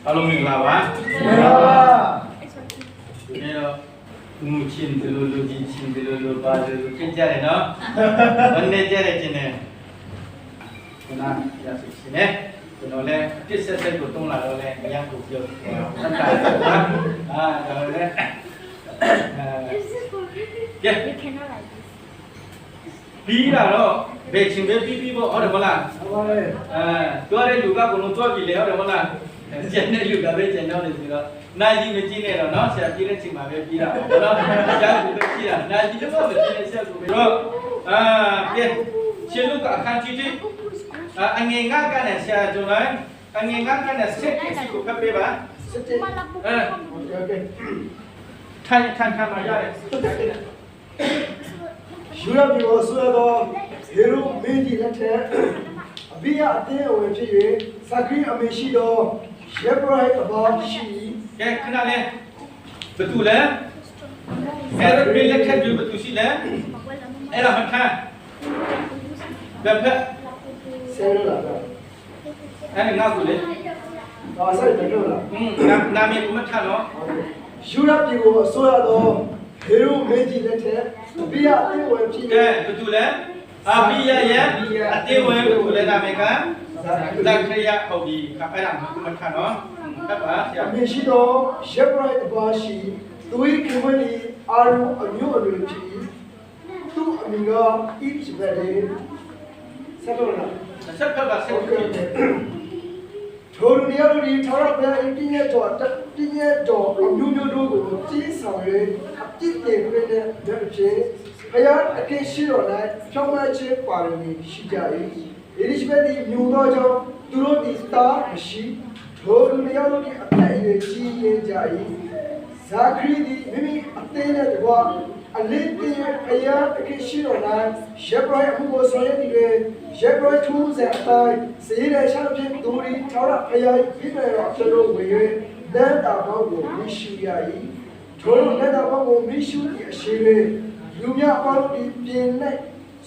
အားလုံးမင်္ဂလာပါမင်္ဂလာပါဒီနေ့တော့ငူချင်းဒီလိုလူကြီးချင်းဒီလိုပါလို့ကြင်ကြတယ်နော်ဘယ်နဲ့ကြတဲ့ချင်းနဲ့ခုနရစီချင်းနဲ့ကျွန်တော်လည်းတစ်ဆက်ဆက်ကိုတုံးလာတော့လည်းအရင်ကိုပြောဆက်တာပါဒါလည်းYou cannot like this. ပြီးတာတော့ဘယ်ချင်းပဲပြီးပေါ့ဟုတ်တယ်မလား ဟုတ်ပါလေပြောတဲ့လူကဘလုံးကြွပြီလေဟုတ်တယ်မလားကျန်တဲ့လူကပဲကျန်တော့နေဆိုတော့နိုင်ကြီးမကြည့်နဲ့တော့เนาะဆရာပြီးတဲ့ချိန်မှာပဲပြီးတာပေါ့เนาะဆရာကပဲကြည့်တာနိုင်ကြီးတော့မကြည့်နဲ့ဆရာကပဲတော့ကဲရှင်လူကအခန်းကြီးကြီးအငယ်ငါကနဲ့ဆရာကျွန်တော်အငယ်ငါကနဲ့စစ်ကိုဖတ်ပေးပါစစ်တေโอเคထိုင်မှာရတယ်ယူရပြည်ကိုဆွဲတော့ဟေရုမင်းကြီးလက်ထက်အဘိယအတင်းအဝင်ဖြစ်၍စခရီအမေရှိသောယေဘရိုက်အပေါင်းရှိကဲခဏလေးဘယ်သူလဲအဲ့ဒါပြည်လက်ထက်ဘယ်သူရှိလဲအဲ့ဒါမှခန်းဘယ်ဖက်ဆယ်ရလာတာအဲ့ဒီငါ့ကိုလေဒါဆိုင်တယ်လို့လားနာမည်ကိုမထတော့ယူရပြည်ကိုဆွဲတော့ဟေရုမင်းကြီးလက်ထက်အဘိယအတင်းအဝင်ဖြစ်ကဲ၍ဘယ်သူလဲအဘိယရဲ့အတေဝဲဘယ်သူလဲနာမည်ကဇက်ခရိယဟုတ်ပြီအဲ့ဒါမထတော့ဟုတ်ပါဆရာ အမေရှိသောယေဘရိုက်အပေါင်းရှိသူ၏ခင်မင်းအာရုံအမျိုးအနွယ်ဖြစ်သူအမိကဣစ်ဗေဒဆက်လို့လားဆက်ဖက်ပါဆက်ကြည့်ထိုလူတရားတို့ဒီထာဝရဘုရား၏ပြည့်ညတ်တော်ပြည့်ညတ်တော်အမျိုးမျိုးတို့ကိုကြီးဆောင်၍အပြစ်တင်ခွင့်နဲ့တည်းဖြင့်ဘုရားအကင်းရှိတော်၌ဖြောင်းမခြင်းပါရမီရှိကြ၏ယေရှုပဲဒီမြူသောကြောင့်သူတို့ဒီတာမရှိထိုလူတရားတို့ဒီအသက်အရွယ်ကြီးရင်းကြ၏ဇာခရီဒီမိမိအသေးနဲ့တကွာအလေးတင်ဘုရားအကင်းရှိတော်၌ယေဘရအမှုကိုဆောင်ရွက်နေ၍ယေဘရထုဇေအတိုင်းစေရရှာဖြင့်သူဒီထာဝရဘုရား၏ပြည့်တော်အဖြစ်တို့ဝင်၍လက်တာဘောက်ကိုမရှိရ၏ထိုလက်တာဘောက်ကိုမရှိသည့်အရှိ၍လူများအပေါင်းဒီပြင်၌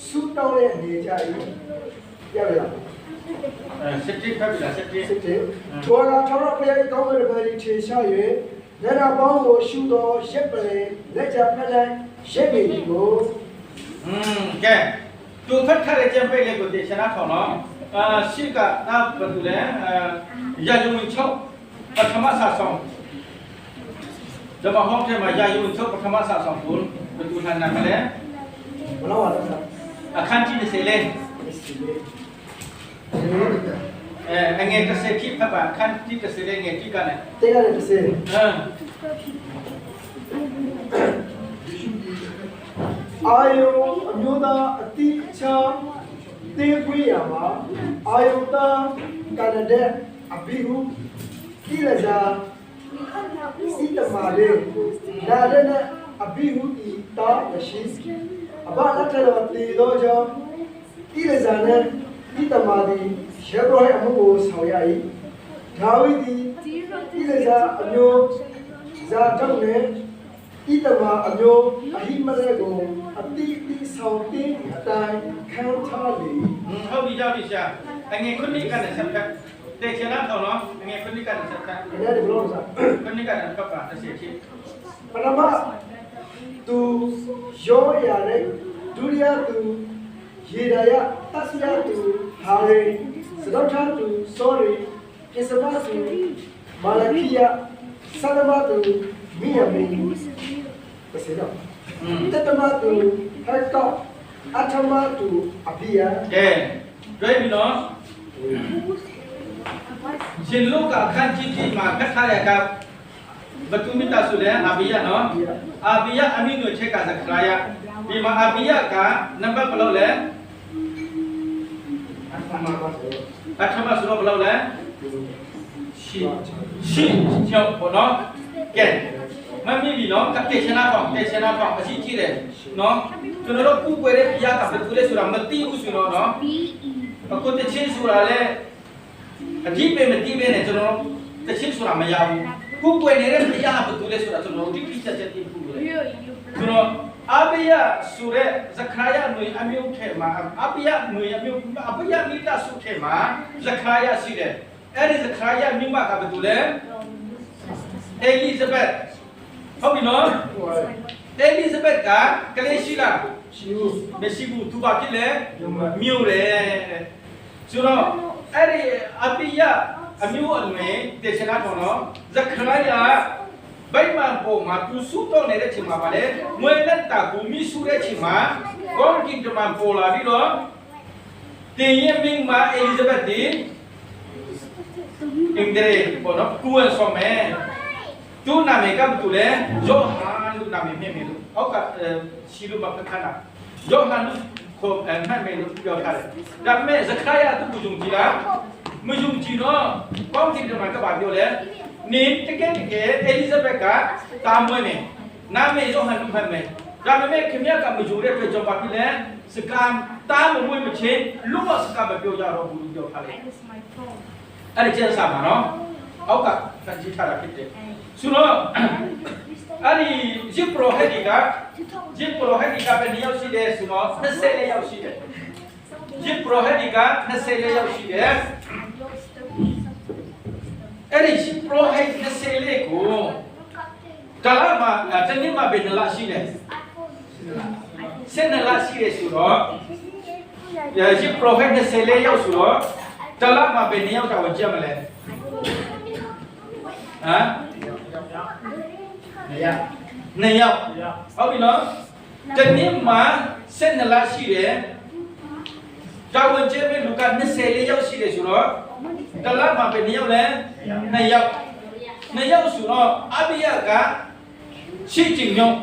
စူတောင်းတဲ့အနေကြ၏ရပါလားစစ်တိဖက်ပြီလားစစ်တိစစ်တေထိုလာထာဝရဘုရား၏ကောင်းကင်ဘုရားထေရှာ၍လက်တာဘောက်ကိုရှုသောရက်ပလင်လက်ချဖက်တိုင်းရက်နေဒီကိုကဲသူဖက်ထားတဲ့ကျမ်းပိတ်လေးကိုတေချနာထောင်းနော်ရှိကနာဘယ်သူလဲရာဇဝင်6ပထမစာဆောင်ဓမ္မဟောင်းထဲမှာရာဇဝင်6ပထမစာဆောင်ကိုဘယ်သူထမ်းနာမလဲဘယ်တော့လဲအခန်းကြီး30လဲအငယ်30ခိဖက်ပါအခန်းကြီး30လဲငယ်ကြီးကနဲ့တေကလည်း30အာယုအမျိုးသားအတိအချာတင်းခွေးရမှာအာယုသားကနတဲ့အဘိဟုကိလဇာစိတမာလေဒါနဲ့အဘိဟုဤတာမရှိအဘလက်ထတော်တည်သောကြောင့်ကိလဇာနဲ့ဣတမာသည်ယေဘရအမှုကိုဆောင်ရ၏ဒါဝိဒ်သည်ကိလဇာအမျိုးဇာတုန်နဲ့ဣတမာအမျိုးအဟိမလက်ကိုအတိဆောင်တင်းအတိုင်းခံထားလေဟုတ်ပြီကြောက်ပြီရှာအငယ်ခုနှစ်ကနဲ့ဆက်ဖက်တေချနာထောင်းနော်အငယ်ခုနှစ်ကနဲ့ဆက်ဖက်အဲ့ဒါဘလို့စားခုနှစ်ကနဲ့ဖက်ပါ30ခိပထမသူရောရတဲ့ဒုတိယသူယေဒယတသယသူဟာရေစတောထသူစောရီပြစမသူမာလခိယသဒမသူမိယမေပစေတော့တတမသူဟက်ကောအထမသူအဘိယကဲတွေ့ပြီနော်ရှင်လုကအခန်းကြီးကြီးမှာဖက်ထားတဲ့ကဘသူမိတာဆိုတဲ့အဘိယနော်အဘိယအမိနုချက်ကဇခရာယဒီမှာအဘိယကနံပါတ်ဘယ်လောက်လဲပထမဆိုတော့ဘယ်လောက်လဲရှိချောပေါ်နော်ကဲမမီလီနော်ကတေချနာဖောင်းအရှိကြည့်တယ်နော်ကျွန်တော်တို့ကုကွယ်တဲ့ဘုရားကဘယ်သူလဲဆိုတာမသိဘူးဆိုတော့နော်အခုတချင်းဆိုတာလေအကြည့်ပဲမသိပဲနဲ့ကျွန်တော်တချင်းဆိုတာမရဘူးကုကွယ်နေတဲ့ဘုရားကဘယ်သူလဲဆိုတာကျွန်တော်ဒီပြချက်သိဘူးလေကျွန်တော်အဘိယဆိုတဲ့ဇခရာယနွေအမျိုးထဲမှာအဘိယနွေအမျိုးအဘိယမိတာဆိုထဲမှာဇခရာယရှိတယ် အဲ့ဒီစခါရမြင့်မကဘယ်သူလဲအလီဇဘက်ဟုတ်ပြီနော်အလီဇဘက်ကကလေးရှိလား ရှိဘူး မရှိဘူးသူဘာဖြစ်လဲ ညမ မြို့တယ်ဆိုတော့အဲ့ဒီအပိယအမျိုးအနွယ်တေချနာပေါ်နော်ဇခရာယာဘိုင်မန်ပေါ်မှာသူစုတော့နေတဲ့ချိန်မှာပါလေမွေလက်တာကူမိစုတဲ့ချိန်မှာကောင်းကင်တမန်ပေါ်လာပြီးတော့တင်ရင်မင်းမအလီဇဘက်ဒီအင်္ဂရိပေါ်နော်ကူဝန်ဆောင်မယ်သူနာမည်ကဘယ်သူလဲဂျိုဟန်လို့နာမည်မြင်မယ်လို့ဟောက်ကရှိလို့မခဏဂျိုဟန်လို့ခေါ်မှတ်မယ်လို့ပြောထားတယ်ဒါပေမဲ့ဇခရာယာသူ့ကိုယုံကြည်လားမယုံကြည်တော့ကောင်းကင်တမန်ကဘာပြောလဲနေတကယ်အလီဇဘက်ကတာမွေးမယ်နာမည်ဂျိုဟန်လို့မှတ်မယ်ဒါပေမဲ့ခင်ဗျားကမယုံတဲ့အတွက်ကြောင့်ဘာဖြစ်လဲစကမ်တာမမွေးမချင်းလူမစကမ်မပြောကြတော့ဘူးလို့ပြောထားတယ် That is my phone. အဲ့ဒီကျန်စာမှာနော်အောက်ကဖန်တီးထားတာဖြစ်တယ်ဆိုတော့အဲ့ဒီဂျစ်ပရိုဟက်ဒီကဂျစ်ပရိုဟက်ဒီကပဲရောက်ရှိတယ်ဆိုတော့24ရောက်ရှိတယ်ဂျစ်ပရိုဟက်ဒီက24ရောက်ရှိတယ်အဲ့ဒီဂျစ်ပရိုဟက်24ကိုတလားမှာတနည်းမှာဘယ်နှလားရှိလဲ7လားရှိတယ်ဆိုတော့ဂျစ်ပရိုဟက်24ရောက်ဆိုတော့တလားမှာဘယ်နှယောက်တောင်ကြက်မလဲဟမ်2ယောက်ဟုတ်ပြီနော်တနည်းမှာ7လားရှိတယ်တောင်ကျဲမဲ့လူက24ယောက်ရှိတယ်ဆိုတော့တလားမှာဘယ်နှယောက်လဲ2ယောက်2ယောက်ဆိုတော့အဘိယကရှိကျင်ယောက်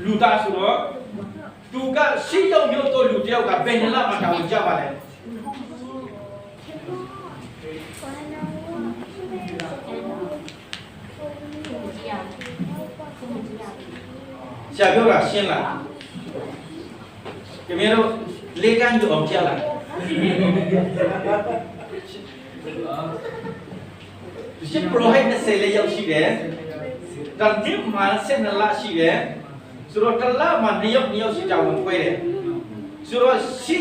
လူသားဆိုတော့သူကရှိယောက်မျိုးတော့လူတယောက်ကဘယ်နှလားမှာတောင်ကြပါလဲဆရာပြောတာရှင်းလားခင်ဗျားတို့လေးကန်းကြအောင်ကြားလားရှစ်ပရိုဟက်20လေးရောက်ရှိတယ်ဒါဒီမှာ7လရှိတယ်ဆိုတော့တစ်လမှာ2ယောက်ရှိကြဝင်ခွဲတယ်ဆိုတော့ရှိ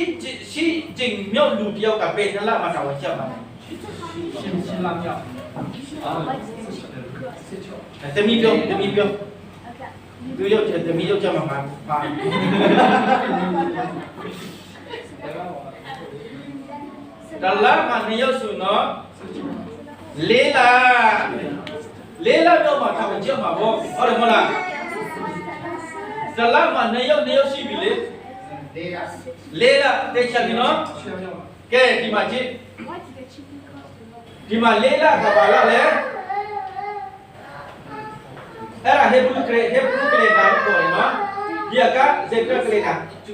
ကျင်မြောက်လူတယောက်ကဘယ်2လမှာတောင်းချက်ပါလဲရှင်းလမြောက်တမီပြောသူရောက်တယ်တမီရောက်ကြမှာပါတလားမှာ2ယောက်ဆိုတော့လေးလားတော့မှာတောင်းချက်မှာပေါ့ဟုတ်တယ်မဟုတ်လားတလားမှာ2ယောက်ရှိပြီလေလေးလားသိချင်ပြီနော်ကဲဒီမှာကြည့် Why did the chicken cost a lot? ဒီမှာလေးလားကဘာလားလဲအဲ့ဒါဟေဘရုကလေးဒါလို့ပြောရင်နော်ဒီကဇက်ကကလေးက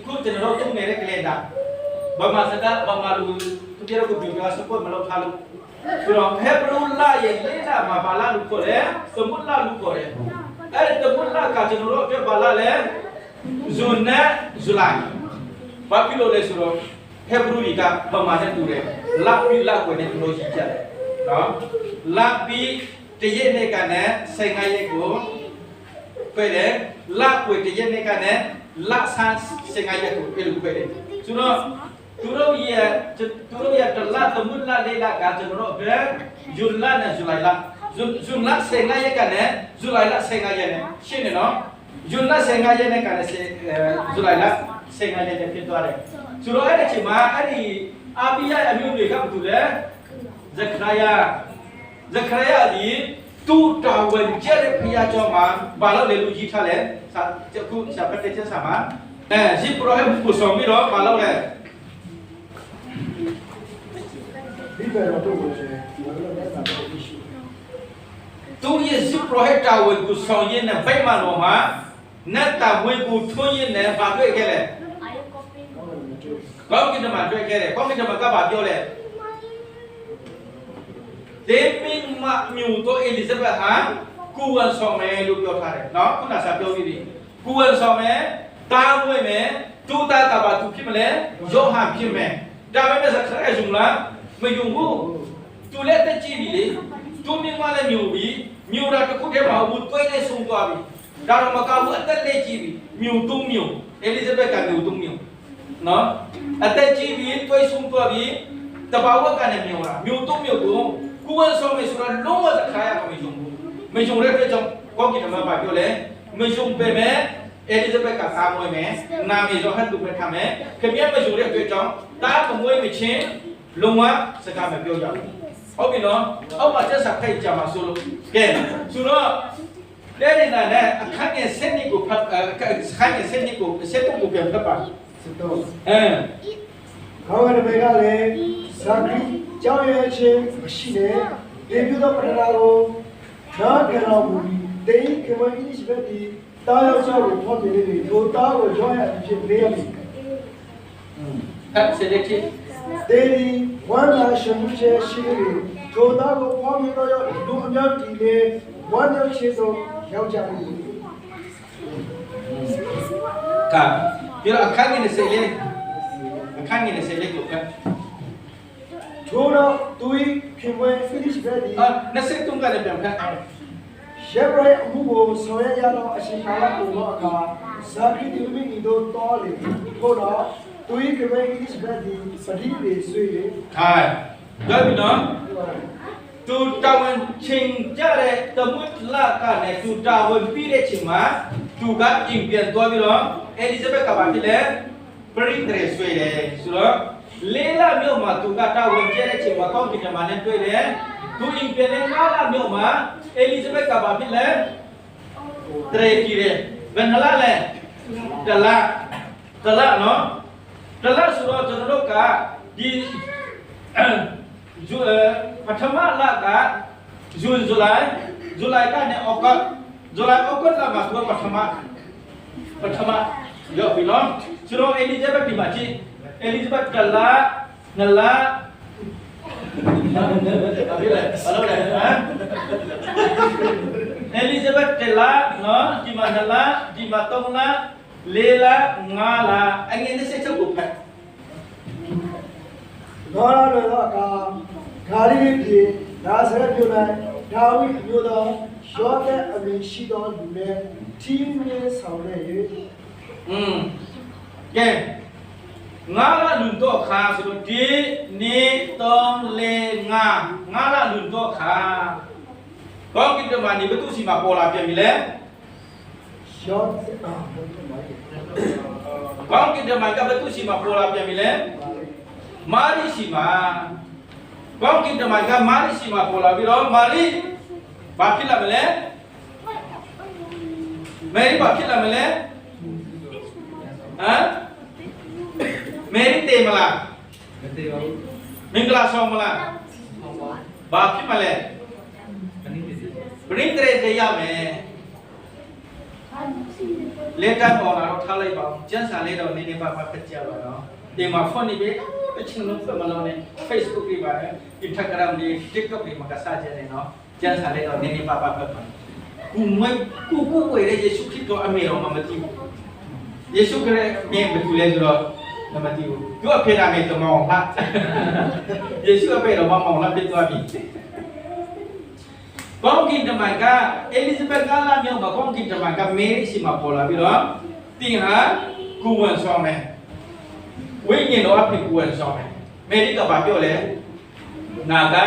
ခုကျွန်တော်တို့သုံးနေတဲ့ကလေးဒါဘာမှစကားဘာမှလူသူပြောကိုပြောစပေါ်မလို့ထားလို့ဆိုတော့ဟေဘရုလာရဲ့လေးလားမှာဘာလားလို့ခေါ်တယ်သမုတ်လားလို့ခေါ်တယ်အဲ့ဒီသမုတ်လားကကျွန်တော်တို့ပြောဘာလားလဲဇွန်နဲ့ဇူလိုင်ဘာဖြစ်လို့လဲဆိုတော့ဟေဘရုကဘာမှနဲ့တူတယ်လပြီးလကွယ်နဲ့တူလို့ရှိကြတယ်နော်လပြီးတရက်နဲ့ကနဲ့15ရက်ကိုခွဲတယ်လကွယ်တရက်နဲ့ကနဲ့လဆန်း15ရက်ကိုပြန်လို့ခွဲတယ်ဆိုတော့သူတို့ရဲ့တလသမုလလေးလကကျွန်တော်တို့ဘယ်ဇွန်လနဲ့ဇူလိုင်လဇွန်လ15ရက်ကနဲ့ဇူလိုင်လ15ရက်နဲ့ရှင်းနေနော်ဇွန်လ15ရက်နဲ့ကနဲ့ဇူလိုင်လ15ရက်နဲ့ဖြစ်သွားတယ်ဆိုတော့အဲ့ဒီအချိန်မှာအဲ့ဒီအာဘီယာအမျိုးတွေကဘာလုပ်လဲဇခရာယာဒီတူတာဝင်ကျတဲ့ဖျားကြောမှာဘာလို့လဲလူကြီးထားလဲအခုရှာပတ်တဲ့ချက်ဆာမှာဇီပရိုဟက်ကိုဆောင်ပြီးတော့ဘာလို့လဲဒီပဲတော့တော့ရှင်ဘာလို့လဲတာတော့ issue သူရဲ့ဇီပရိုဟက်တာဝင်ကိုဆောင်ရင်းနဲ့ဗိုက်မှန်တော်မှာနတ်တာဝင်ကိုထွန်းရင်းနဲ့ဘာတွေ့ခဲ့လဲ Are you copying? ကောင်းကင်တမန်တွေ့ခဲ့တယ်ကောင်းကင်တမန်ကဘာပြောလဲဒေမင်းမမျိုးတော့အလီဇဘက်ဟာကူဝန်ဆောင်မယ်လို့ပြောထားတယ်နော်ခုနကစာပြောပြီးပြီကူဝန်ဆောင်မယ်တားမွေးမယ်တူတာကဘာသူဖြစ်မလဲယောဟန်ဖြစ်မယ်ဒါပေမဲ့ဇခရယဇုံလားမယုံဘူးသူလည်းတက်ကြည့်ပြီလေသူမြင်မှလည်းမျိုးပြီမျိုးတာတစ်ခုတည်းမဟုတ်ဘူးတွဲနဲ့ဆုံးသွားပြီဒါတော့မကောက်ဘူးအသက်လက်ကြည့်ပြီမျိုးသုံးမျိုးအလီဇဘက်ကမျိုးသုံးမျိုးနော်အသက်ကြီးပြီတွဲဆုံးသွားပြီတဘာဝကလည်းမျိုးလားမျိုးသုံးမျိုးကို กูวันสองไม่สุดแล้วลงว่าจะขายก็ไม่ยงไม่ยงเรื่องจังก็กินมาบ่ายก็เลยไม่ยงไปแม่เอลิซาเบธกับตามวยแม่นามีเราให้ดูไปทำแม่เขียนไม่ยงเรื่องจังตาขโมยไม่เช่นลงว่าสกัดแบบเดียวกันเอาไปเนาะเอามาจะสักให้จะมาสู้แกสู้เนาะเดี๋ยวนี้นะข้างเงี้ยเส้นนี้กูพัดข้างเงี้ยเส้นนี้กูเส้นตุ้งกูเปลี่ยนกับปะ是的。好个的没干嘞，上去教育去不是嘞，也有到不得了喽。那个老母的，等于给我一起的，大要教育方面的，都大个教育去没有的。ครับเสด็จที่等于我那什么些是的，都大个方面都要都要地的，我那些都要讲的。ครับที่เราข้างเงี้ยเสด็จข้างเงี้ยเสด็จกูครับ除了对评委一起的，นั่นเส้นตุ้งกันเลยแบบครับ现在我们所有人都是看了不嘛个，上去的我们都到了，后来对评委一起的，不离的水的。ใช่เดี๋ยวพี่น้องจูดาวันชิงจะเลยตมุดลากันเนี่ยจูดาวันปีเดชิงมาจูกัดยิงเปลี่ยนตัวพี่น้องเอลิซาเบธกับอะไรเลยปริเทรสวยเลยสุดแล้วเลล่าเมียวมาจูกัดดาวันเจเดชิงมาต้องกินมาเนี่ยด้วยเลยจูยิงเปลี่ยนเลยนาล่าเมียวมาเอลิซาเบธกับอะไรเลยเทรกีเลยเป็นอะไรเลยตลาเนาะตลาสุดแล้วจนเรากะดีปัทมาละกะจุลายกันเนี่ยออกก็จุลายออกก็ละมาตัวปัทมาเยอะพี่น้องสุดเอลิซาเบธดีมาชีเอลิซาเบธกันละนั่นละอะไรเลยฮะเอลิซาเบธกันละเนาะดีมานั่นละดีมาตรงละเลละงาละอันนี้นี่เสียชื่อบุพเพ哪来的那个？家里的那时候就来，单位有的小的俺们洗澡里面，体面上来有。แกงาละลุนโตขาสุดที่นี่ต้องเลงาละลุนโตขาก็คิดว่านี่ประตูสีมาโปลาเปียมีแล้วก็คิดว่ากับประตูสีมาโปลาเปียมีแล้วมาริสีมาก็คิดว่ากับมาริสีมาโปลาบิโรมาริบาคิลาเมเลเมริบาคิลาเมเลฮะเมริเตมาละมิงกลาซองมาละบาคิมาเลบริเตเตยาเมเลต้าบอกนะเราท่าไรบ้างเจ้าสาวเลเราเนี่ยบ้าๆกระเจียวเนาะเดี๋ยวมาฟอนนี่ไปชิงนุ่งเฟมาเราเนี่ย Facebook ดีบ้างInstagram ดี TikTok ดีมันก็ซาเจเลยเนาะเจ้าสาวเลเราเนี่ยบ้าๆแบบกูเว้ยเลยเยซูคริสต์ตัวอเมริกามาที่เยซูคริสต์เนี่ยเป็นตัวเล็กเรามาที่กูอภิรามย์ตัวมองละเยซูอภิรามย์มองละเป็นตัวบีก้องกินทำไมก็เอลิซาเบธก็ลาเมียวมาก้องกินทำไมก็เมริสิมาโพลาพี่น้องติงหากูวันสองไหมวิ่งยิงเราเป็นกูวันสองไหมเมริกับบ้าเปียวเลยนาคา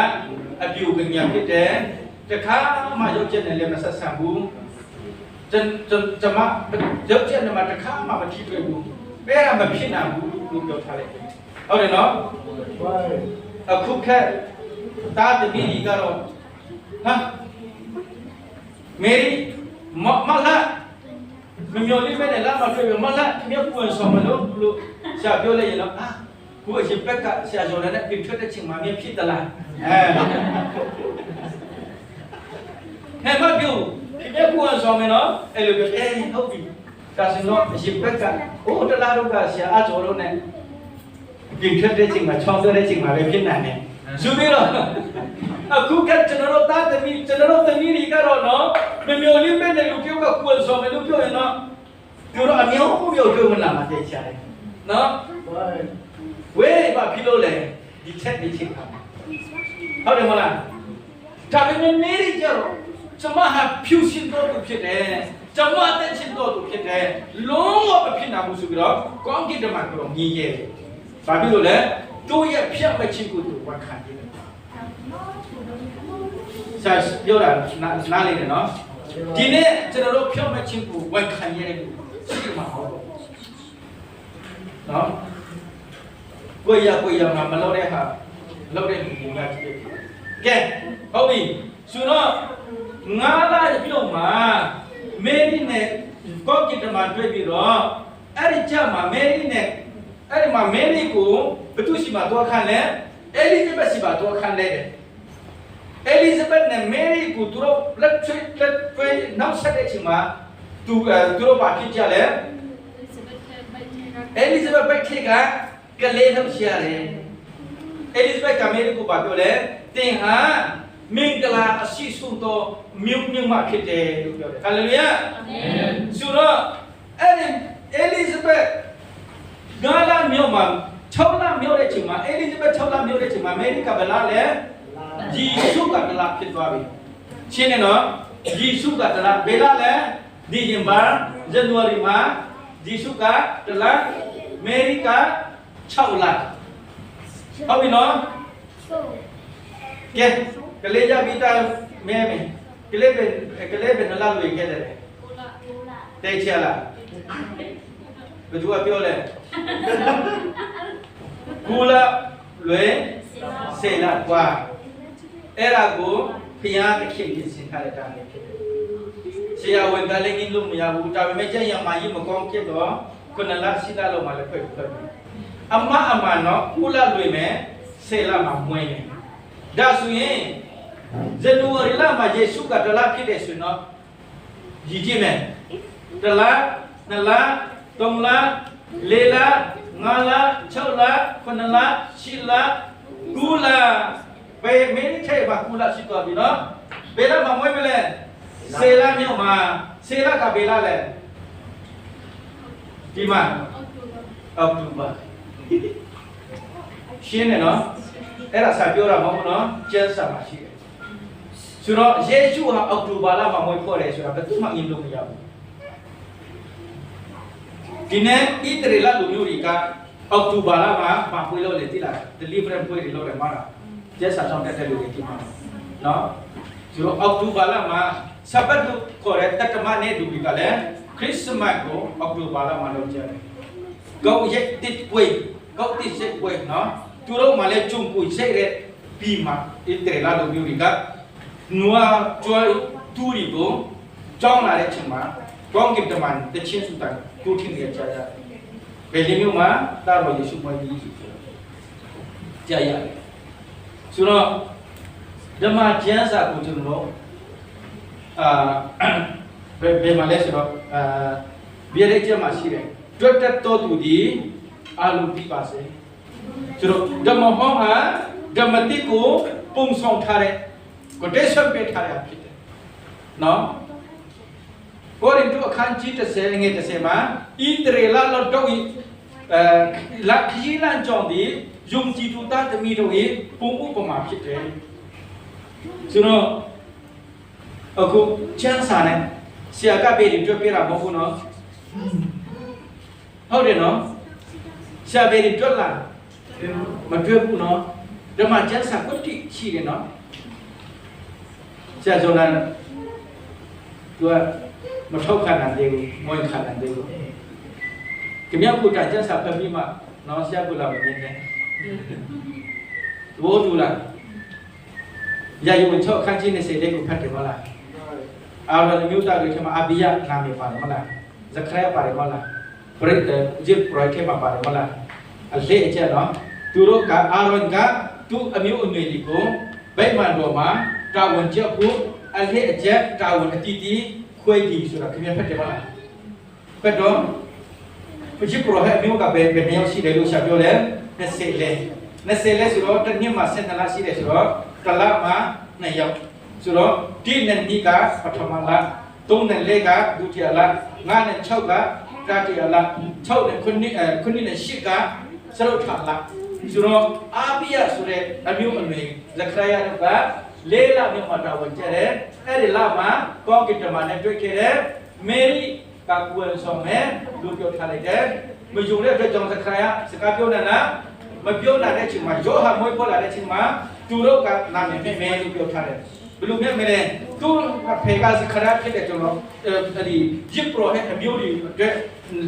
อภิวกันยังพิเศษจะข้ามายกเจนในเรื่องสัตว์สามบุญจะมาเยอะเจนมาจะข้ามาที่ด้วยบุญเวลามาพิจารณาบุญลูกเดียวทะเลเอาเลยเนาะเอาคุกแค่ตาจะมีดีก็เราฮะเมรี่มาละมันมีอะไรไม่ได้ละมาช่วยมาละเมียกูสอนมาลูกชาเปียวเลยเนาะกูจะเป็กกะชาโจรเนี่ยเป็นช่วยได้ชิงมาเมียพิจารณาเห็นไหมเปียวเมียกูสอนมาเนาะเอลิเบธเอาไปการสิ่งนั้นจะเป็กกะโอ้ตลาดลูกกะชาอาโจรเนี่ยเป็นช่วยได้ชิงมาช่องได้ชิงมาเมียพิจารณาเนี่ยสุดยอดအခုကကျွန်တော်သားသမီးတွေကတော့နော်မမျိုးလေးပဲနဲ့လူပြောကကိုယ်ဆောင်မယ်လို့ပြောရင်တော့ပြောတော့အမျိုးမျိုးပြောဝင်လာမှသိချတယ်နော်ဝေးပါဖြစ်လို့လေဒီချက်ဒီချင်းပါဟုတ်တယ်မလားဒါပေမဲ့နေရကြတော့ကျွန်မဟာဖြူရှင်တော်သူဖြစ်တယ်ကျွန်မအသက်ရှင်တော်သူဖြစ်တယ်လုံးဝမဖြစ်နိုင်ဘူးဆိုပြီးတော့ကောင်းကင်တမန်ကတော့ညီရဲ့ဘာဖြစ်လို့လဲတို့ရဲ့ဖြတ်မဲ့ချင်းကိုသူဝန်ခံတယ် စာပြောတာနားလေးတယ်နော်ဒီနေ့ကျွန်တော်တို့ဖြောင်းမဲ့ချင်းကိုဝန်ခံရတဲ့ရှိမှာဟုတ်နော်ကိုရမှာမလုပ်တဲ့ဟာလုပ်တဲ့လူကကြည့်ကဲဟုတ်ပြီဆိုတော့ငါးလပြုတ်မှာမေရီနဲ့ကောက်ကစ်တမန်တွေ့ပြီးတော့အဲ့ဒီကြမှာမေရီနဲ့အဲ့ဒီမှာမေရီကိုဘသူရှိမှတော့ခံလဲအဲလီဇဘက်ရှိမှတော့ခံလဲအဲလီဇဘက်နဲ့မေရီကိုသူတို့လက်ထွေးနောက်ဆက်တဲ့အချိန်မှာသူတို့ဘာဖြစ်ကြလဲအဲလီဇဘက်ဘက်ခေကကလေးထုတ်ရှာတယ်အဲလီဇဘက်ကမေရီကိုဘာပြောလဲတင်ဟာမင်္ဂလာအရှိဆုံးသောမြို့မှဖြစ်တယ်လို့ပြောတယ်ဟာလေလုယာအာမင်ဆိုတော့အဲ့ဒီအဲလီဇဘက်ဂါလာမြို့မှာ6လမြို့တဲ့ချိန်မှာအဲလီဇဘက်6လမြို့တဲ့ချိန်မှာအမေရိကဘလာလဲဂျီဆုကတလာဖြစ်သွားပြီရှင်းနေနော်ဂျီဆုကတလာဘယ်လာလဲဒီဇင်ဘာဇန်နဝါရီမှာဂျီဆုကတလာအမေရိက6လဟုတ်ပြီနော်ကဲကလေးကြပြီးသားမဲကလေးပဲနလာလွေခဲ့တယ်တဲ့ချလာဘယ်သူကပြောလဲကူလာလွေစေလာကွာအဲ့ဒါကိုဖျားတစ်ခေတ်ပြင်ဆင်ထားတဲ့တာလေးဖြစ်တယ်ဆရာဝန်ကလည်းငင်းလို့မရဘူးဒါပေမဲ့ကျန်ရမှာကြီးမကောင်းဖြစ်တော့ခုနလရှိတာလို့မှလည်းဖွဲ့အမနော်ကူလာလွေမယ်စေလာမှာမွေးတယ်ဒါဆိုရင်ဇန်နဝါရီလမှာယေရှုကတလဖြစ်တယ်ဆိုတော့ရည်ကြည့်မယ်တလ2လ3လ4လ5လ6လ9လ10လ9လဘယ်မင်းထဲမှာ9လရှိသွားပြီနော်ဘယ်တော့မှမွေးမလဲစေလမြို့မှာစေလကဘယ်လလဲဒီမှာအောက်တိုဘာရှင်းနေနော်အဲ့ဒါစာပြောတာမဟုတ်ဘူးနော်ကျမ်းစာမှာရှိတယ်ဆိုတော့ယေရှုဟာအောက်တိုဘာလမှာမွေးဖွားတယ်ဆိုတာဘယ်သူမှငြင်းလို့မရဘူးဒီနေ့ဣသရေလလူမျိုးတွေကအောက်တိုဘာလမှာမပွေးလို့လေတိလာ deliverance ပွေးလို့လေမှာလားကျမ်းစာကြောင့်တက်တဲ့လူတွေဒီမှာနော်ဆိုတော့အောက်တိုဘာလမှာဆဘတ်လို့ခေါ်တဲ့တက္ကမနဲ့လူတွေကလည်းခရစ်စမတ်ကိုအောက်တိုဘာလမှာလုပ်ကြတယ်ကောက်ရက်တစ်ပွေးကောက်တစ်ရက်ပွေးနော်သူတို့မှလည်းဂျုံကိုရှိတဲ့ပြီးမှဣသရေလလူမျိုးတွေကနွားကျွဲတူရီကိုကြောင်းလာတဲ့အချိန်မှာကောင်းကင်တမန်တချင်းစုတန်ကိုထင်းရကြတယ်ဘယ်လိုမျိုးမှတာတော်ယေရှုမွေးကြီးဆိုကြာရတယ်ဆိုတော့ဓမ္မကျမ်းစာကိုကျွန်တော်တို့ဘယ်မှာလဲဆိုတော့ဘယ်ရဲ့ကျမ်းမှာရှိတယ်တွတ်တက်တော်သူဒီအာလူပြပါစေဆိုတော့ဓမ္မဟောင်းဟာဓမ္မတိကိုပုံဆောင်ထားတဲ့ကိုတက်ဆွပေးထားရဖြစ်တယ်နော်ကိုရင်တို့အခန်းကြီး30ငယ်30မှာဣသရေလလောတော့လက်ခီလန်ကြောင့်ဒီယုံကြည်သူသားသမီးတို့ရဲ့ပုံဥပမာဖြစ်တယ်ဆိုတော့အခုချမ်းစာနဲ့ဆရာကပေးတွေ့ပြတာမဟုတ်ဘူးနော်ဟုတ်တယ်နော်ဆရာပေးတွေ့လာမတွေ့ဘူးနော်ဓမ္မကျမ်းစာကိုတိရှိတယ်နော်ဆရာဆိုတော့သူကမထောက်ခံနိုင်သေးဘူးမဝင်ခံနိုင်သေးဘူးကြမြောက်ကိုတန်ကျမ်းစာဖတ်ပြီးမှနော်ဆရာကလာမမြင်နဲ့ဘောတူလားရာယုံချောက်ခန်းချင်းနဲ့စေတဲ့ကိုဖတ်တယ်မလားအာရန်မျိုးသားတွေထဲမှာအဘိယနာမည်ပါတယ်မလားဇခရယာပါတယ်မလားပရိတ်ဂျစ်ပရိုက်ထဲမှာပါတယ်မလားအလေအကျနော်သူတို့ကအာရန်ကသူ့အမျိုးအနွယ်တွေကိုဗိမာန်တော်မှာတာဝန်ကျဖို့အလေအကျတာဝန်အတီးတီးခွေးကြီးဆိုတာခင်ဗျဖတ်တယ်မလားဖတ်တော့ပဂျစ်ပရိုဟက်မျိုးကဘယ်နေရာရှိတယ်လို့ရှာပြောလဲ20လဲဆိုတော့တစ်နှစ်မှာ7လရှိတယ်ဆိုတော့တစ်လမှာ2ယောက်ဆိုတော့ဒီနှစ်ကပထမလ3နဲ့4ကဒုတိယလ5နဲ့6ကတတိယလ6နဲ့9နဲ့8ကစရုပ်ထလဆိုတော့အာဘိယဆိုတဲ့အမျိုးအနွယ်ဇခရယာက4လမြောက်မှာတာဝန်ကျတယ်အဲ့ဒီလမှာကောင်းကင်တမန်နဲ့တွေ့ခဲ့တဲ့မေရီကကွယ်ဆောင်မဲ့လူပြောထားလိုက်တယ်မယုံတဲ့အတွက်ကြောင့်ဇခရယာစကားပြောနေတာမပြောလာတဲ့အချိန်မှာယောဟန်မွေးဖွားလာတဲ့အချိန်မှာသူတို့ကနာမည်မဲ့လို့ပြောထားတယ် ဘလူးမြတ်မလဲသူဖေကစခရဖြစ်တဲ့ကျွန်တော်ဒီဂျစ်ပရိုဟက်အမျိုးတွေအတွက်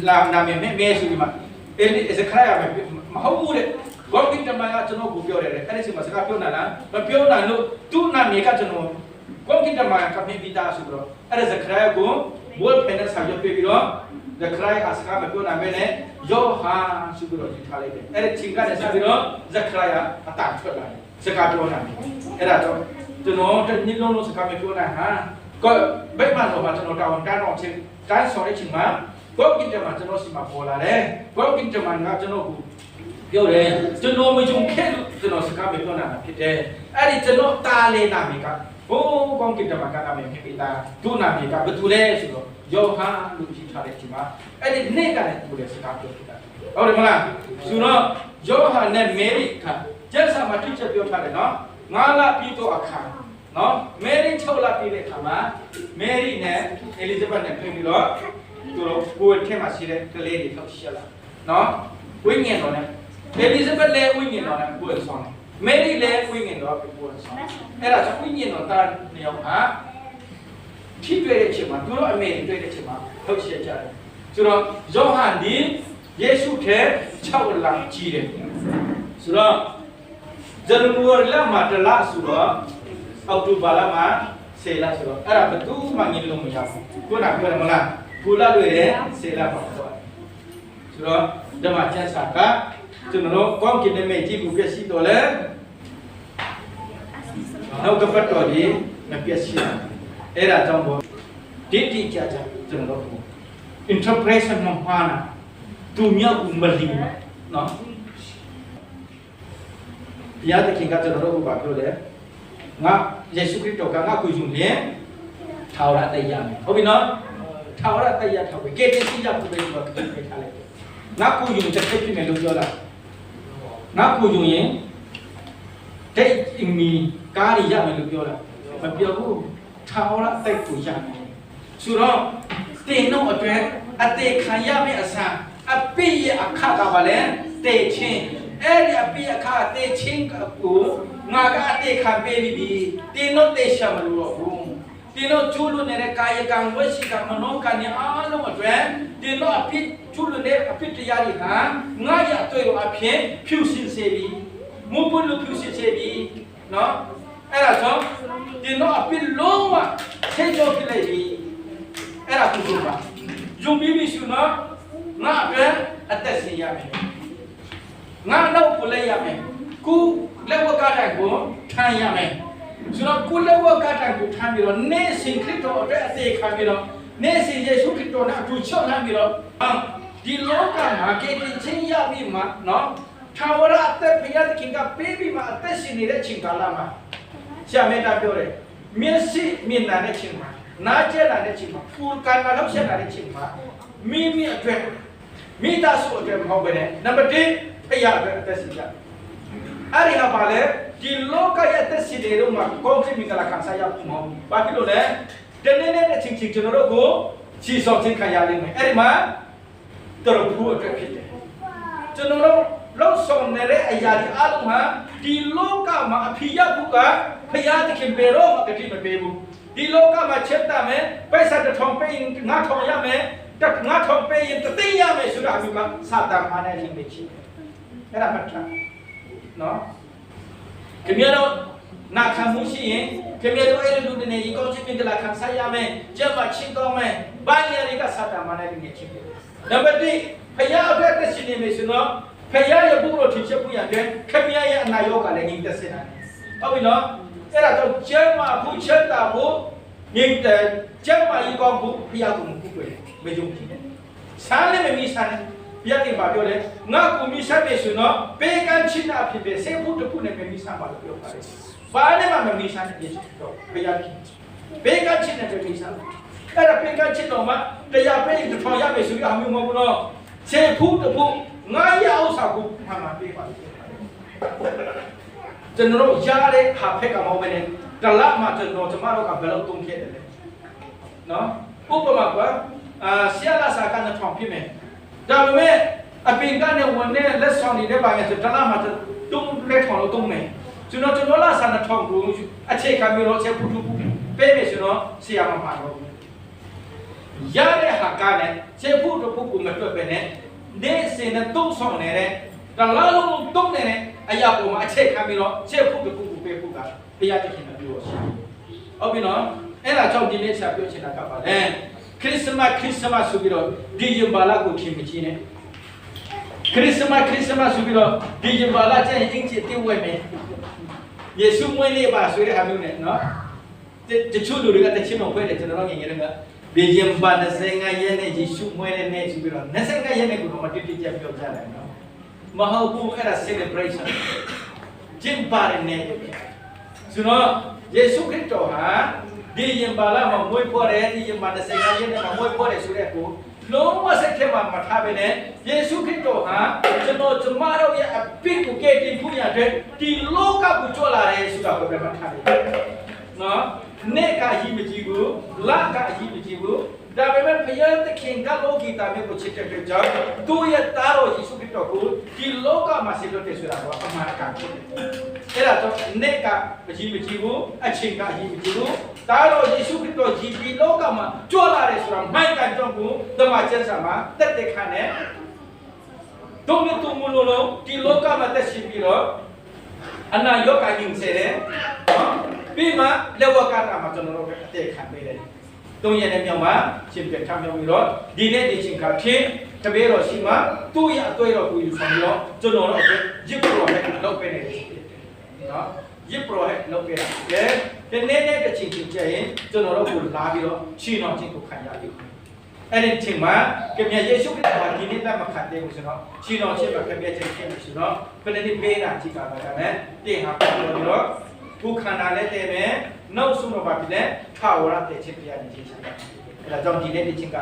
လာနာမည်မဲဆိုဒီမှာအဲ့စခရရမယ်မဟုတ်ဘူးတဲ့ဘောကိတမကကျွန်တော်ကိုပြောတယ်အဲ့ဒီစီမှာစကားပြောနိုင်လားမပြောနိုင်လို့သူ့နာမည်ကကျွန်တော်ဘောကိတမကပြပိတာဆိုတော့အဲ့ဒီစခရကိုဘိုးဖက်နဲ့ဆောင်ရွက်ပြီးတော့စခရကစကားမပြောနိုင်ပဲနဲ့ယောဟာဆိုပြီးတော့ယူထားလိုက်တယ်အဲ့ဒီချိန်ကနေစပြီးတော့စခရကအတန်ထွက်လာတယ်စကားပြောနိုင်တယ်အဲ့ဒါတော့ကျွန်တော်တနည်းလုံးစကားမပြောနိုင်ဟာก็ဘယ်မှာတော့ကျွန်တော်တောင်းတန်းတော့ချင်းတိုင်းဆော်တဲ့ချိန်မှာဘောကိတမကျွန်တော်စီမှာပေါ်လာတယ်ဘောကိတမကကျွန်တော်ကိုပြောတယ်ကျွန်တော်မယုံခဲ့လို့ကျွန်တော်စကားမပြောနိုင်တာဖြစ်တယ်အဲ့ဒီကျွန်တော်တားလေနာမည်ကဘိုးကောင်းကိတမကနာမည်ဖြစ်ပြီးသားဒုနာမည်ကဘယ်သူလဲဆိုတော့ယောဟန်လို့ကြီးထားတဲ့အချိန်မှာအဲ့ဒီနေ့ကလည်းသူလည်းစကားပြောဖြစ်တာဟုတ်တယ်မလားဆိုတော့ယောဟန်နဲ့မေရီကကျက်ဆာမှာတိကျပြောထားတယ်နော်ငါလာပြီးတော့အခါနော်မေရီ6လပြည့်တဲ့အခါမှာမေရီနဲ့အဲလီဇဘက်နဲ့တွေ့ပြီးတော့သူတို့ကိုယ်ထဲမှာရှိတဲ့ကလေးတွေထောက်ရှက်လာနော်ဝိညာဉ်တော်နဲ့အဲလီဇဘက်လည်းဝိညာဉ်တော်နဲ့ကိုယ်ဆောင်တယ်မေရီလည်းဝိညာဉ်တော်ကိုယ်ဆောင်အဲ့ဒါကြောင့်ဝိညာဉ်တော်တာနေအောင်ဟာဖြစ်တွေ့တဲ့အချိန်မှာသူတို့အမေတွေ့တဲ့အချိန်မှာထောက်ရှက်ကြတယ်ဆိုတော့ယောဟန်ဒီယေရှုထဲ6လကြီးတယ်ဆိုတော့ဇန်နဝါရီလမှာတလဆိုတော့အောက်တိုဘာလမှာ10လဆိုတော့အဲ့ဒါဘယ်သူမှငြင်းလို့မရဘူးခုနပြောတယ်မလားကိုလာတွေ့တယ်10လပါတော့ဆိုတော့ဓမ္မကျမ်းစာကကျွန်တော်ကောင်းကင်နဲ့မဲ့ကြည့်ဘူးပြည့်စည်တော်လဲနောက်ကပတ်တော်ဒီမပြည့်စည်အဲ့ဒါကြောင့်ဘောဒီတိကျကျကျွန်တော်တို့ interpretation မှာပါနာသူမြောက်ဦးမလီနော်ဘုရားသခင်ကကျွန်တော်တို့ကိုပြောတယ်ငါယေရှုခရစ်တော်ကငါကိုယူလင်ထာဝရတရားမယ်ဟုတ်ပြီနော်ထာဝရတရားထားပြီကဲတင်စီရဖို့ပဲတော့ပြည့်ထားလိုက်ငါကိုယူတဲ့ဖြစ်ဖြစ်မယ်လို့ပြောတာငါကိုယူရင်တဲ့အင်းမီကားရမယ်လို့ပြောတာမပြောဘူးထာဝရတိုက်ကိုရမယ်ဆိုတော့တင်တော့အတွက်အသေးခံရမယ့်အစားအပိယအခါကပါလဲတေချင်းအဲ့ဒီအပိယအခါတေချင်းကိုငါကအတေခံပေးပြီးတင်းတော့တေရှာမလို့တော့ဘူးတင်းတော့ကျူးလွန်နေတဲ့ကာယကံဝစီကံမနောကံနဲ့အားလုံးအတွက်တင်းတော့အဖြစ်ကျူးလွန်တဲ့အဖြစ်တရားတွေဟာငါရအတွေ့အဖြစ်ဖြူစင်စေပြီးမုပ်လို့ဖြူစင်စေပြီးနော်အဲ့ဒါကြောင့်တင်းတော့အဖြစ်လုံးဝထိကြောပြလိုက်ပြီးအဲ့ဒါပြုလုပ်ပါယုံပြီးပြီဆိုတော့ငါအတွက်အသက်ရှင်ရမယ်ငါတော့ကိုလည်းရမယ်ကိုလက်ဝတ်ကားတိုင်းကိုထမ်းရမယ်ဆိုတော့ကိုလက်ဝတ်ကားတိုင်းကိုထမ်းပြီးတော့နေ့စဉ်ခရစ်တော်အတွက်အသေးခံပြီးတော့နေ့စဉ်ယေရှုခရစ်တော်နဲ့အတူချော့နှံပြီးတော့ဒီလောကမှာကယ်တင်ခြင်းရပြီးမှနော်ထာဝရအသက်ဘုရားသခင်ကပေးပြီးမှအသက်ရှင်နေတဲ့အချိန်ကာလမှာဆရာမေတ္တာပြောတယ်မျက်စိမြင်တဲ့အချိန်မှာနားကျက်လာတဲ့အချိန်မှာဖူကန်လာလို့ဆက်လာတဲ့အချိန်မှာမိအတွက်မိသားစုအတွက်မဟုတ်ဘဲနဲ့နံပါတ်1ဖယားအတွက်အသက်ရှင်ကြအဲ့ဒီကပါလေဒီလောကရဲ့အသက်ရှင်နေတော့မှကောင်းခြင်းမိကလာခံစားရဖို့မဟုတ်ဘာဖြစ်လို့လဲတနေ့နဲ့ချင်းချင်းကျွန်တော်တို့ကိုချီစော်ခြင်းခံရလိမ့်မယ်အဲ့ဒီမှာတော်ဖို့အတွက်ဖြစ်တယ်ကျွန်တော်တို့လောက်ဆောင်နေတဲ့အရာဒီအလုံးဟာဒီလောကမှာအဖြစ်ရဖို့ကဖယားသခင်ပေတော့အတိမပေးဘူးဒီလောကမှာချက်တမယ်ပိုက်ဆံတစ်ထောင်ပေးရင်ငါထောင်ရမယ်ငါထောင်ပေးရင်တသိရမယ်ဆိုတာကစာတန်မာနဲ့လိမ့်မယ်ချင်းအဲ့ဒါမှတ်ထားနော်ခင်ဗျားတို့နာခံမှုရှိရင်ခင်ဗျားတို့အဲ့လိုလူတွေနဲ့ဒီကောင်းချင်တဲ့လာခံစားရမယ်ကျမချင်းကောင်းမယ်ဘာညာတွေကစာတန်မာနဲ့လိမ့်မယ်ချင်းနံပါတ်1ဖယားအတွက်တက်ရှင်နေမယ်ဆိုတော့ဖယားရဲ့ဘုရားထင်ချက်ဖို့ရတယ်ခင်ဗျားရဲ့အနာရောဂါလည်းငြိမ်သက်စေတာဟုတ်ပြီနော်အဲ့ဒါတော့ကျမဖို့ချက်တာဖို့ငြိမ်သက်ကျမကြီးကောင်းဖို့ဖယားကိုမကူတွေ့မယုံကြည်နဲ့ဆန်းလည်းမမီဆန်းနဲ့ဘုရားတင်ပါပြောတယ်ငါကိုမီဆန်းပြီဆိုတော့ပေကန်ချင်းအဖြစ်ပဲဆေးဖို့တစ်ခုနဲ့မမီဆန်းပါလို့ပြောပါတယ်ဘာနဲ့မှမမီဆန်းတဲ့ပြင်တော့ဘုရားခင်ပေကန်ချင်းနဲ့မမီဆန်းအဲ့ဒါပေကန်ချင်းတော့မှတရားပေးတစ်ထောင်ရမယ်ဆိုပြီးအမျိုးမဟုတ်ဘူးနော်ဆေးဖို့တစ်ခုငါရအောင်စာကိုမှမှပေးပါကျွန်တော်တို့ရတဲ့ဟာဖက်ကမဟုတ်ဘဲနဲ့တလမှကျွန်တော်ကျမတို့ကဘယ်လိုတုံးခဲ့တယ်လဲနော်ဥပမာကဆရာလာစာကနေထောင်ပြမယ်ဒါပေမဲ့အပင်ကနေဝင်နေလက်ဆောင်နေတဲ့ဘာလဲဆိုတလမှတုံးလက်ထောင်လို့တုံးမယ် ကျွန်တော်လာဆန်တဲ့ထောင်ကိုအခြေခံပြီးတော့ချက်ဖူးဖူးပေးမယ်ဆိုတော့ဆရာမပါတော့ရတဲ့ဟာကလည်းချက်ဖူးတို့ဖူးကိုမတွက်ပဲနဲ့နေစင်နဲ့တုံးဆောင်နေတဲ့တလားလုံးတုံးနေတဲ့အရာပေါ်မှာအခြေခံပြီးတော့ချက်ဖူးတို့ဖူးကိုပေးဖို့ကတရားသခင်ကပြောရှိဟုတ်ပြီနော်အဲ့ဒါကြောင့်ဒီနေ့ဆက်ပြောချင်တာကပါလေခရစ်စမတ်ဆိုပြီးတော့ဒီယမ်ဘာလာကိုခင်မချင်းနဲ့ခရစ်စမတ်ဆိုပြီးတော့ဒီယမ်ဘာလာကျရင်အင်ချစ်တိဝဲမယ်ယေရှုမွေးနေ့ပါဆိုတဲ့ဟာမျိုးနဲ့နော်တချို့လူတွေကတချို့တော့ခွဲတယ်ကျွန်တော်တို့ငယ်ငယ်တုန်းကဒီယမ်ဘာ25ရက်နဲ့ယေရှုမွေးတဲ့နေ့ဆိုပြီးတော့25ရက်နဲ့ကိုတော့မတိတိကျပြောကြတယ်နော်မဟုတ်ဘူးအဲ့ဒါ celebration ကျင်းပတဲ့နေ့ဆိုတော့ယေရှုခရစ်တော်ဟာဒီယမ်ဘာလာမှာမွေးဖွားတယ်ဒီယမ်ဘာ25ရက်နဲ့မှာမွေးဖွားတယ်ဆိုတဲ့ကိုလုံးဝစိတ်ထဲမှာမထားဘဲနဲ့ယေရှုခရစ်တော်ဟာကျွန်တော်ကျမတို့ရဲ့အပြစ်ကိုကယ်တင်ဖို့ရတဲ့ဒီလောကကိုကြွလာတယ်ဆိုတာကိုပဲမှတ်ထားတယ်နော်နေ့ကအရေးမကြီးဘူးလကအရေးမကြီးဘူးဒါပေမဲ့ဘုရားသခင်ကလောကီတာမျိုးကိုချစ်တဲ့အတွက်ကြောင့်သူ့ရဲ့သားတော်ယေရှုခရစ်တော်ကိုဒီလောကမှာဆက်လို့တည်ဆိုတာကအမှန်တရားဖြစ်တယ်အဲ့ဒါတော့နေ့ကအရေးမကြီးဘူးအချိန်ကအရေးမကြီးဘူးသားတော်ယေရှုခရစ်တော်ဒီလောကမှာကြွလာတယ်ဆိုတာမိုက်ကန်ကြောင့်ကိုဓမ္မကျမ်းစာမှာတက်တဲ့ခါနဲ့တုံးတုံမလို့ဒီလောကမှာတက်ရှိပြီးတော့အနာရောဂါကြီးဆဲတယ်ပြီးမှလက်ဝါကတာမှာကျွန်တော်တို့အသက်ခံပေးတယ်3ရက်နဲ့မြောက်မှာရှင်ပြထမြောက်ပြီးတော့ဒီနေ့ဒီချိန်ခါဖြစ်တပည့်တော်ရှိမှသူ့ရဲ့အတွေ့တော်ကိုယူဆောင်ပြီးတော့ကျွန်တော်တို့အတွက်ရစ်ပရောဟက်လုပ်ပေးနေတယ်နော်ရစ်ပရောဟက်လုပ်ပေးတာဒီနေ့နဲ့တစ်ချိန်ချိန်ကျရင်ကျွန်တော်တို့ကိုလာပြီးတော့ရှင်းအောင်ခြင်းကိုခံရပြီအဲ့ဒီချိန်မှာကမြယေရှုခရစ်တော်ဒီနေ့တမခံတဲ့ကိုဆိုတော့ရှင်းအောင်ခြင်းမှာကမြခြင်းဖြစ်နေဆိုတော့ဘယ်နည်းပေးတာကြည့်ပါကလည်းတင်ဟာပြောပြီးတော့ဘုခန္ဓာလည်းတည်မယ်နောက်ဆုံးတော့ပါပြီလေထာဝရတည်ခြင်းတရားနေခြင်းရှိတယ်အဲ့ဒါကြောင့်ဒီနေ့ဒီချင်းက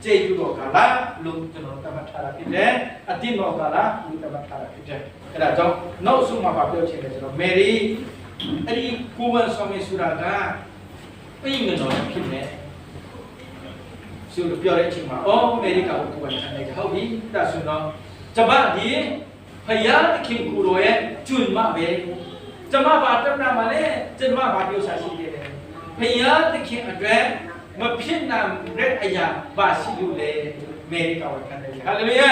ကျေးဇူးတော်ကလာလို့ကျွန်တော်တမထားတာဖြစ်တယ်အတိတော်ကလာလို့တမထားတာဖြစ်တယ်အဲ့ဒါကြောင့်နောက်ဆုံးမှာပြောချင်တယ်ကျွန်တော်မေရီအဲ့ဒီကိုဝန်ဆောင်မေဆိုတာကပြင်ငတော်ဖြစ်နေဆိုလို့ပြောတဲ့အချိန်မှာအော်မေရီကကိုဝန်ခံလိုက်ဟုတ်ပြီဒါဆိုတော့ကျမဒီဖယားသခင်ကိုတော်ရဲ့ကျွန်းမပဲကျမဘာတမနာမလဲကျမဘာပြောစားရှိတယ်ဘုရားသခင်အတွက်မဖြစ်နိုင်တဲ့အရာဘာရှိလို့လဲမေရိကဝခံတယ်ဟာလေလုယာ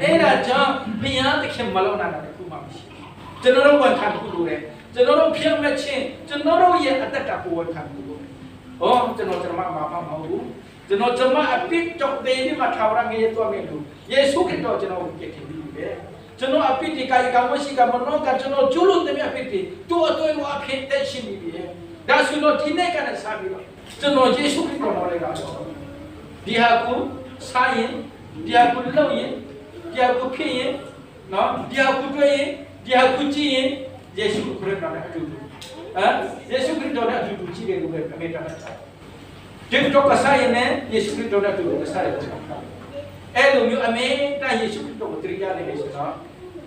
အဲ့ဒါကြောင့်ဘုရားသခင်မလုံးနာတာတခုမှမရှိဘူးကျွန်တော်တို့ဝန်ခံဖို့လိုတယ်ကျွန်တော်တို့ဖြစ်မဲ့ချင်းကျွန်တော်တို့ရဲ့အတ္တကကိုဝန်ခံဖို့လိုတယ်ဟောကျွန်တော်မဟုတ်ဘူးကျွန်တော်အပြစ်ကြောင့်တည်ပြီးမှထာဝရငရေသွားမယ်လို့ယေရှုခရစ်တော်ကျွန်တော်ကိုကြည့်တယ်ပြီပဲကျွန်တော်အပြစ်ဒီကာယကဝရှိကမနောကကျွန်တော်ကျူးလွန်တဲ့အပြစ်တွေတူအတွေ့အဖြစ်တက်ရှိနေပြီဒါဆိုတော့ဒီနေ့ကလည်းစားပြီးတော့ကျွန်တော်ယေရှုခရစ်တော်တော်လေးကတော့ဒီဟာကိုစားရင်ဒီဟာကိုလုပ်ရင်ဒီဟာကိုဖြစ်ရင်နော်ဒီဟာကိုတွေ့ရင်ဒီဟာကိုကြည့်ရင်ယေရှုခရစ်တော်နဲ့အတူတူယေရှုခရစ်တော်နဲ့အတူတူကြည့်တယ်လို့ပဲအမေတော်နဲ့ဒီတော့ကစားရင်လည်းယေရှုခရစ်တော်နဲ့အတူတူစားရတယ်အဲ့လိုမျိုးအမေတယေရှုခရစ်တော်ကိုတရားနေလို့ဆိုတော့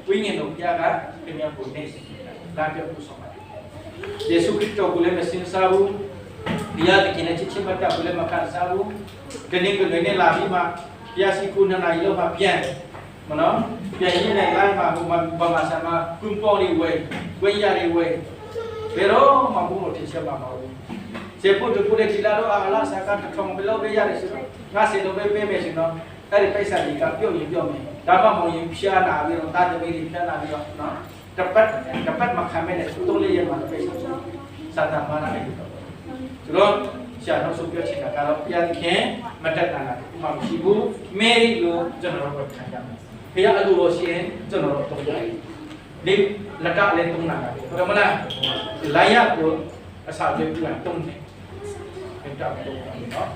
ဝိညာဉ်တော်ဘုရားကပြန်ပြန်ကိုနေလာပြဖို့ဆောင်ပါတယ်ယေရှုခရစ်တော်ကိုလည်းမစင်စားဘူးဘုရားသခင်နဲ့ချစ်ချင်းမတ်တပ်ကိုလည်းမခံစားဘူးဒီနေ့ကိုလည်းလာပြီးမှဘုရားရှိခိုးနှစ်နာရီလောက်မှပြန်မနော်ပြန်ရင်းနဲ့လိုက်မှဘုမဆာမကွန်ပေါ်လေးဝဲရလေးဝဲဘယ်တော့မှဘုမထင်ရှားမှာမဟုတ်ဘူးစေဖို့တခုလေးဒီလာတော့အလားစာကထောင်ဘယ်လောက်ပဲရတယ်ဆိုတော့ငါစေတော့ပဲပေးမယ်ဆိုတော့အဲ့ဒီပိဿာကြီးကပြုတ်ရင်ပြုတ်မယ်ဒါမှမဟုတ်ရင်ဖျားလာပြီးတော့တာသမီးတွေဖျားလာပြီးတော့နော်တပတ်မခံမဲ့နဲ့သုံးလေးရက်မှပိဿာစာတမနာလေးတော့ဆိုတော့ဆရာတော်ဆိုပြောချင်တာကတော့ဘုရားခင်မတက်တာကမှမရှိဘူးမေရီလို့ကျွန်တော်တို့ခံရမယ်ဘုရားအလိုတော်ရှင်ကျွန်တော်တို့တုံးလိုက်ဒီလက်ကလည်းတုံးလာတာဟုတ်တယ်မလားလိုင်းရကိုအစာပြေပြတုံးတယ်ပြန်တော့တုံးတယ်နော်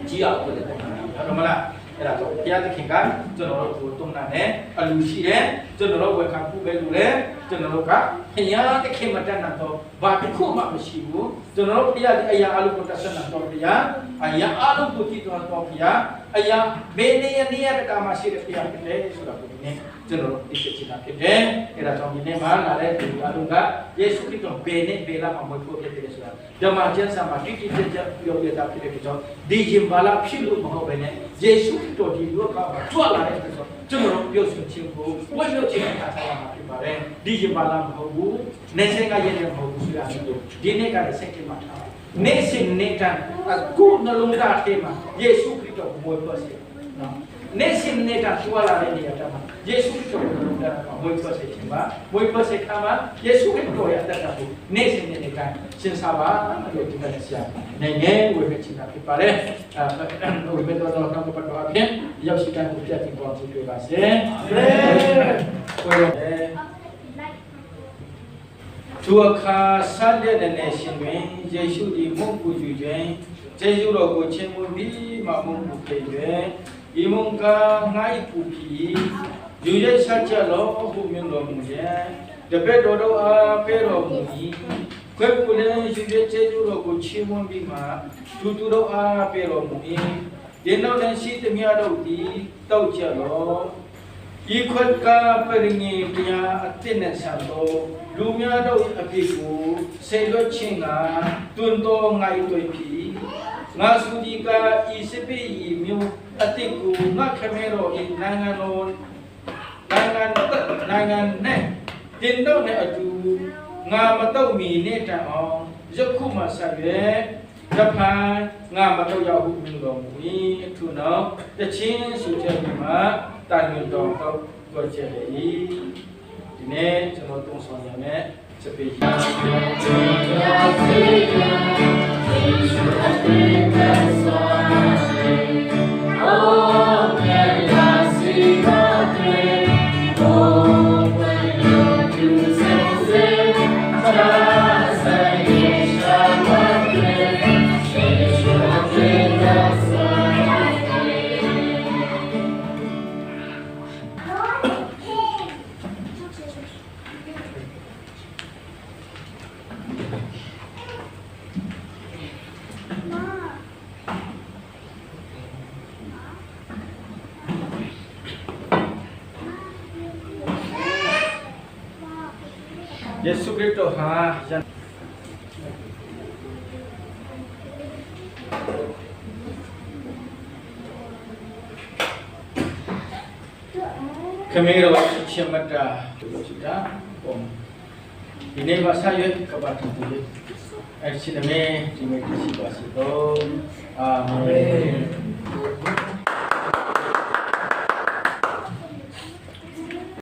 ကြီးအောင်ကိုလည်းတုံးတာဟုတ်တယ်မလားအဲ့ဒါဆိုဘုရားသခင်ကကျွန်တော်တို့ကိုတုံးတာနဲ့အလူရှိတယ်ကျွန်တော်တို့ဝေခံဖို့ပဲလို့လေကျွန်တော်တို့ကဘုရားသခင်မတတ်နိုင်တော့ဘာတစ်ခုမှမရှိဘူးကျွန်တော်တို့ဘုရားအရာအလုံးကိုတတ်ဆက်နိုင်တော့ဘုရားအရာအလုံးကိုကြည့်တော့ဘုရားအရာဘယ်နေရာတကမှရှိတဲ့ဘုရားဖြစ်တယ်ဆိုတာကိုဒီနေ့ကျွန်တော်တို့သိချင်တာဖြစ်တယ်အဲ့ဒါကြောင့်ဒီနေ့မှာလာတဲ့ဒီအလုံးကယေရှုခရစ်တော်ဘယ်နဲ့ဘယ်လာမှမဟုတ်ဘူးဖြစ်တယ်ဆိုတာဓမ္မကျမ်းစာမှာတိတိကျကျပြောပြတာဖြစ်တဲ့ကြောင့်ဒီရင်ဘာလာဖြစ်လို့မဟုတ်ဘဲနဲ့ယေရှုခရစ်တော်ဒီလောကမှာကြွလာတဲ့ဆိုတော့ ကျွန်တော်ပြောဆိုခြင်းကိုဝတ်လို့ခြင်းတာထားရမှာဖြစ်ပါတယ်ဒီရင်ပါလာမဟုတ်ဘူးနေစင်ကရဲ့မဟုတ်ဘူးဆိုရမယ်ဒီနေ့ကလည်းစိတ်ထဲမှာထားနေစင်နေတာကိုနှလုံးသားထဲမှာယေရှုခရစ်တော်ကိုမွေးဖွားစေနော်နေစင်နေတာဆွာလာတဲ့နေရာမှာယေရှုခရစ်တော်ကိုမွေးဖွားစေခြင်းပါမွေးဖွားစေခါမှာယေရှုခရစ်တော်ရဲ့အသက်တာကိုနေစင်နေတာရှင်းစားပါလို့ဒီကနေ့ဆရာနေငယ်ဝေဖချင်တာဖြစ်ပါတယ်ဝေဖတော်တော်ကပတ်တော်အပြင်ရောက်ရှိတဲ့ကိုပြတ်တင်ပေါ်စုတွေ့ပါစေဝေသူအခါဆက်တဲ့နေရှင်တွင်ယေရှုသည်မုန်ပူယူခြင်းယေရှုတော်ကိုချီးမွမ်းပြီးမှမုန်ပူခဲ့၍ဤမုန်ကငါ့ပူပြီးယူရဆက်ကြလောဟုမြင်တော်မူခြင်းတပည့်တော်တို့အားပေးတော်မူ၏ခွဲပူလည်းယူရယေရှုတော်ကိုချီးမွမ်းပြီးမှသူတို့အားပေးတော်မူ၏ဒီနောက်လည်းရှိသမျှတို့သည်တောက်ကြလောဤခွက်ကပရိငေတရားအသစ်နဲ့ဆံတော်လူများတို့အဖြစ်ကိုဆေလွတ်ခြင်းကတွန်းတော်ငါ့တွေ့ဖြစ်ငါစုဒီကဤစပိဤမျိုးအသစ်ကိုငါခမဲတော်ဤနိုင်ငံနဲ့တင်တော့နဲ့အတူငါမတော့မီနဲ့တန်အောင်ယခုမှဆက်ရွယ်တဖန်ငါမတော့ရောက်ဟုမြင်တော်မူ၏ထို့နောက်တချင်းဆိုချက်မှာတာညွန်တော်တော့ချက်လေဒီနေ့ကျွန်တော်တုံးဆောင်ရမယ်စပိတ်ယေရှုခရစ်တော်ဟာခမေရောချမတာလို့ဆိုတာပုံဒီနေ့ပါဆာရွက်ကပတ်တူတယ်အရှင်မေဒီမေရှိပါစေတော့အာမင်